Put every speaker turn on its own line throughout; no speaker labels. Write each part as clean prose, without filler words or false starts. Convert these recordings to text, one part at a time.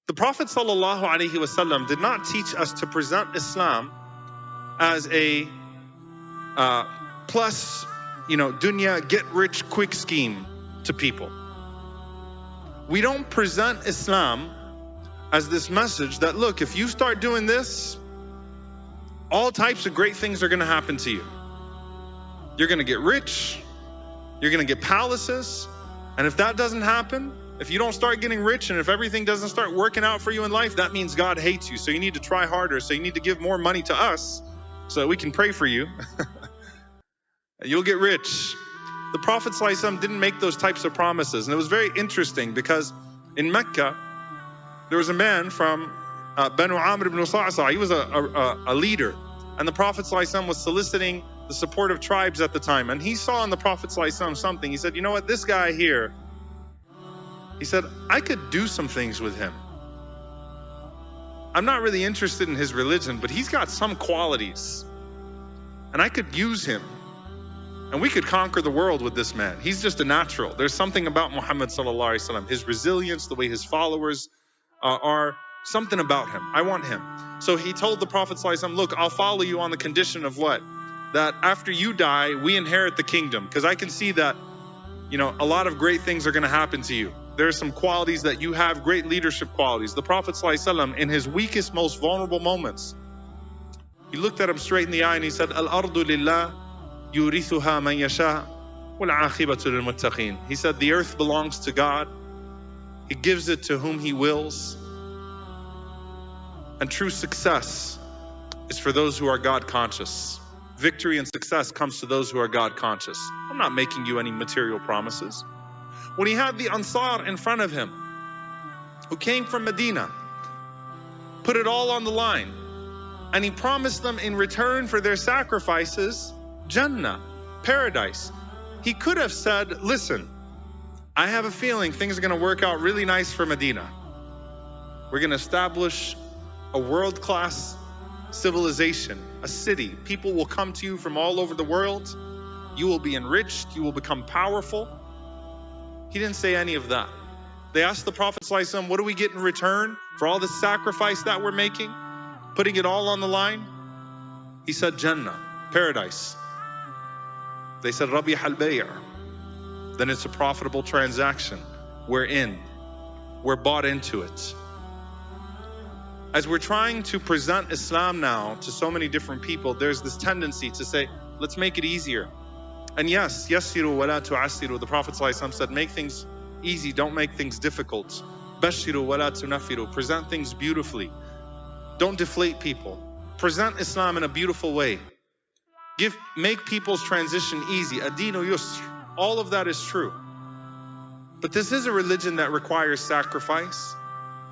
The Prophet ﷺ did not teach us to present Islam as a plus, dunya, get rich quick scheme to people. We don't present Islam as this message that, look, if you start doing this, all types of great things are going to happen to you. You're going to get rich. You're going to get palaces. And if that doesn't happen, if you don't start getting rich and if everything doesn't start working out for you in life, that means God hates you. So you need to try harder. So you need to give more money to us so that we can pray for you. You'll get rich. The Prophet ﷺ didn't make those types of promises. And it was very interesting because in Mecca, there was a man from Banu Amr ibn Ṣalāḥ. He was a leader. And the Prophet ﷺ was soliciting the support of tribes at the time. And he saw in the Prophet ﷺ something. He said, you know what, this guy here, he said, I could do some things with him. I'm not really interested in his religion, but he's got some qualities. And I could use him. And we could conquer the world with this man. He's just a natural. There's something about Muhammad sallallahu alaihi wasallam, his resilience, the way his followers are, something about him. I want him. So he told the Prophet sallallahu alaihi wasallam, look, I'll follow you on the condition of what? That after you die, we inherit the kingdom. Because I can see that, a lot of great things are going to happen to you. There are some qualities that you have, great leadership qualities. The Prophet sallallahu alaihi wasallam, in his weakest, most vulnerable moments, he looked at him straight in the eye and he said, Al-ardu lillah yurithuha man yasha wal aqibatu lil muttaqin. He said, the earth belongs to God. He gives it to whom he wills. And true success is for those who are God conscious. Victory and success comes to those who are God conscious. I'm not making you any material promises. When he had the Ansar in front of him, who came from Medina, put it all on the line, and he promised them in return for their sacrifices, Jannah, paradise. He could have said, listen, I have a feeling things are going to work out really nice for Medina. We're going to establish a world-class civilization, a city. People will come to you from all over the world. You will be enriched. You will become powerful. He didn't say any of that. They asked the Prophet ﷺ, what do we get in return for all the sacrifice that we're making? Putting it all on the line? He said, Jannah, paradise. They said, Rabih al-Bay'. Then it's a profitable transaction. We're in. We're bought into it. As we're trying to present Islam now to so many different people, there's this tendency to say, let's make it easier. And yes, yassiru wa la tu'assiru. The Prophet ﷺ said, make things easy, don't make things difficult. Bashiru wa la tunaffiru. Present things beautifully. Don't deflate people. Present Islam in a beautiful way. Make people's transition easy. Ad-Dīn yusr. All of that is true. But this is a religion that requires sacrifice.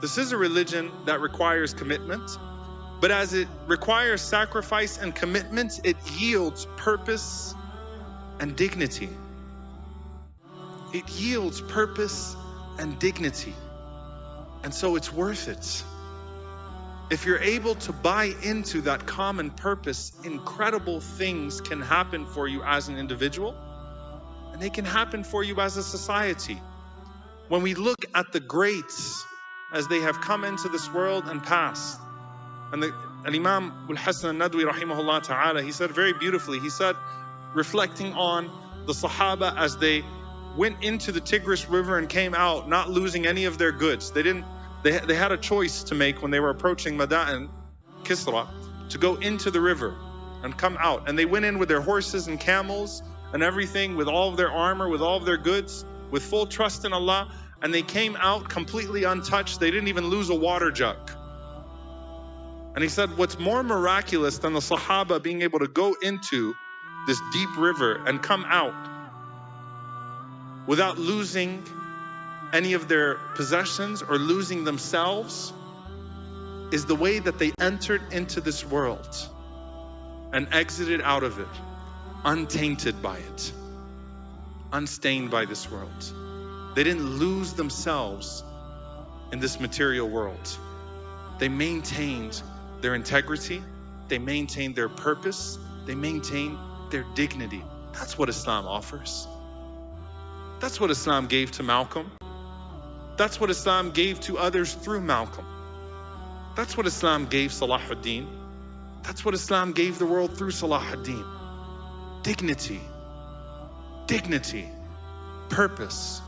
This is a religion that requires commitment. But as it requires sacrifice and commitment, it yields purpose and dignity. It yields purpose and dignity. And so it's worth it. If you're able to buy into that common purpose, incredible things can happen for you as an individual, and they can happen for you as a society. When we look at the greats as they have come into this world and passed, and Imam Abu-l-Hassan RA rahimahullah ta'ala, he said very beautifully, he said, reflecting on the Sahaba as they went into the Tigris River and came out, not losing any of their goods. They had a choice to make when they were approaching Madain, Kisra, to go into the river and come out. And they went in with their horses and camels and everything, with all of their armor, with all of their goods, with full trust in Allah. And they came out completely untouched. They didn't even lose a water jug. And he said, what's more miraculous than the Sahaba being able to go into this deep river and come out without losing any of their possessions or losing themselves, is the way that they entered into this world and exited out of it, untainted by it, unstained by this world. They didn't lose themselves in this material world. They maintained their integrity, they maintained their purpose, they maintained their dignity. That's what Islam offers. That's what Islam gave to Malcolm. That's what Islam gave to others through Malcolm. That's what Islam gave Ṣalāḥ ad-Dīn. That's what Islam gave the world through Ṣalāḥ ad-Dīn. Dignity, purpose,